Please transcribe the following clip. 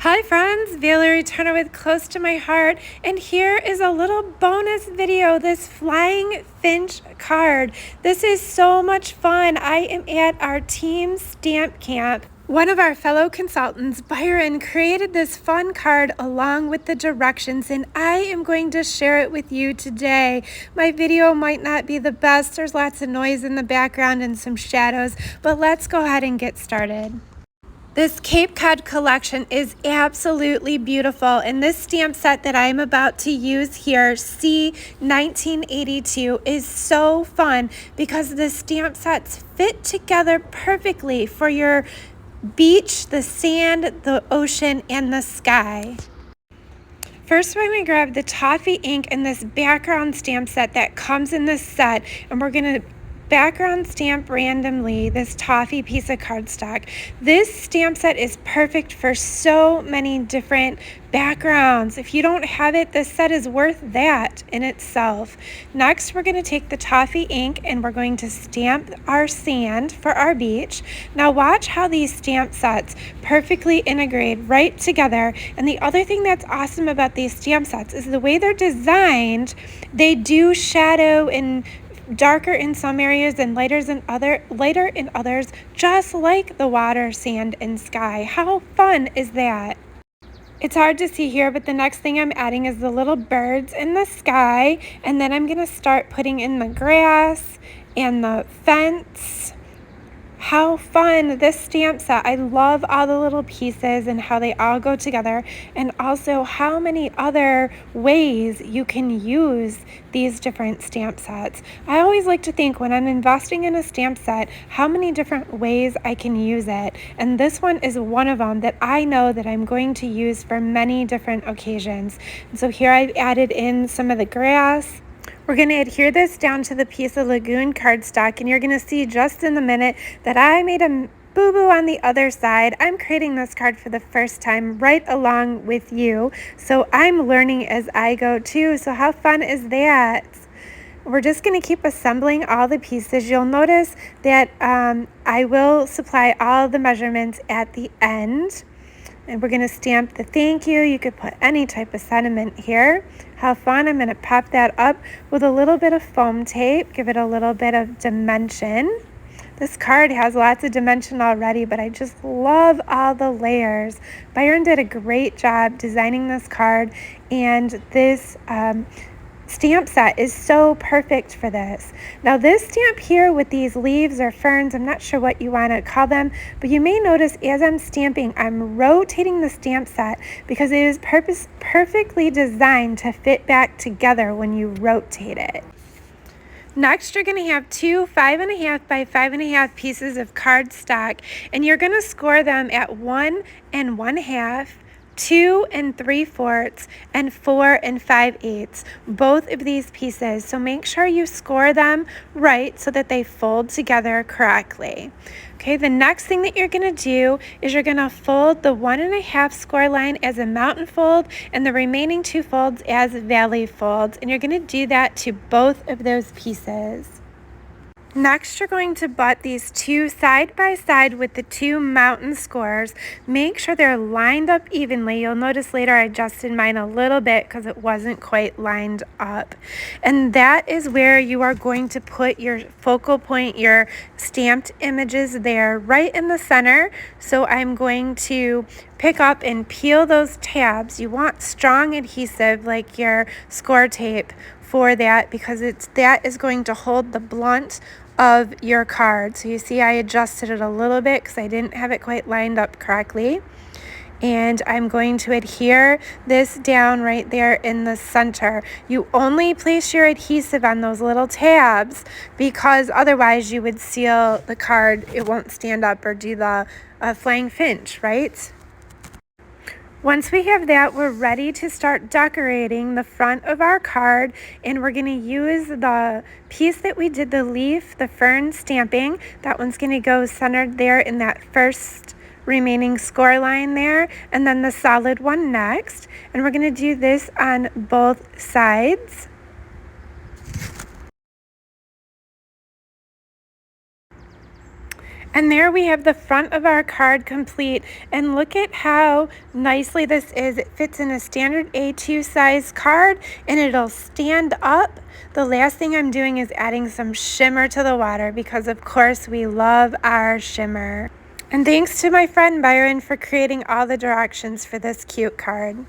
Hi friends, Valerie Turner with Close to My Heart, and here is a little bonus video, this flying Finch card. This is so much fun. I am at our team stamp camp. One of our fellow consultants, Byron, created this fun card along with the directions, and I am going to share it with you today. My video might not be the best. There's lots of noise in the background and some shadows, but let's go ahead and get started. This Cape Cod collection is absolutely beautiful, and this stamp set that I'm about to use here, C1982, is so fun because the stamp sets fit together perfectly for your beach, the sand, the ocean, and the sky. First, we're going to grab the toffee ink and this background stamp set that comes in this set, and we're going to background stamp randomly this toffee piece of cardstock. This stamp set is perfect for so many different backgrounds. If you don't have it, this set is worth that in itself. Next, we're going to take the toffee ink and we're going to stamp our sand for our beach. Now watch how these stamp sets perfectly integrate right together. And the other thing that's awesome about these stamp sets is the way they're designed. They do shadow and darker in some areas and lighter in others, just like the water, sand, and sky. How fun is that? It's hard to see here, but the next thing I'm adding is the little birds in the sky, and then I'm going to start putting in the grass and the fence. How fun, this stamp set. I love all the little pieces and how they all go together, and also how many other ways you can use these different stamp sets. I always like to think when I'm investing in a stamp set, how many different ways I can use it. And this one is one of them that I know that I'm going to use for many different occasions. And so here I've added in some of the grass. We're going to adhere this down to the piece of Lagoon cardstock, and you're going to see just in a minute that I made a boo-boo on the other side. I'm creating this card for the first time right along with you, so I'm learning as I go too. So how fun is that? We're just going to keep assembling all the pieces. You'll notice that I will supply all the measurements at the end. And we're going to stamp the thank you. You could put any type of sentiment here. How fun. I'm going to pop that up with a little bit of foam tape. Give it a little bit of dimension. This card has lots of dimension already, but I just love all the layers. Byron did a great job designing this card, and this stamp set is so perfect for this. Now this stamp here with these leaves or ferns, I'm not sure what you want to call them, but you may notice as I'm stamping, I'm rotating the stamp set because it is perfectly designed to fit back together when you rotate it. Next, you're going to have two 5.5 by 5.5 pieces of cardstock, and you're going to score them at 1 1/2, 2 3/4, and 4 5/8, both of these pieces. So make sure you score them right so that they fold together correctly. Okay, the next thing that you're going to do is you're going to fold the 1 1/2 score line as a mountain fold and the remaining 2 folds as valley folds, and you're going to do that to both of those pieces. Next, you're going to butt these two side by side with the 2 mountain scores. Make sure they're lined up evenly. You'll notice later I adjusted mine a little bit because it wasn't quite lined up. And that is where you are going to put your focal point, your stamped images there right in the center. So I'm going to pick up and peel those tabs. You want strong adhesive like your score tape for that, because that is going to hold the blunt of your card. So you see I adjusted it a little bit because I didn't have it quite lined up correctly. And I'm going to adhere this down right there in the center. You only place your adhesive on those little tabs because otherwise you would seal the card. It won't stand up or do the flying Finch, right? Once we have that, we're ready to start decorating the front of our card, and we're going to use the piece that we did the leaf, the fern stamping. That one's going to go centered there in that first remaining score line there, and then the solid one next. And we're going to do this on both sides. And there we have the front of our card complete, and look at how nicely this is. It fits in a standard A2 size card and it'll stand up. The last thing I'm doing is adding some shimmer to the water because of course we love our shimmer. And thanks to my friend Byron for creating all the directions for this cute card.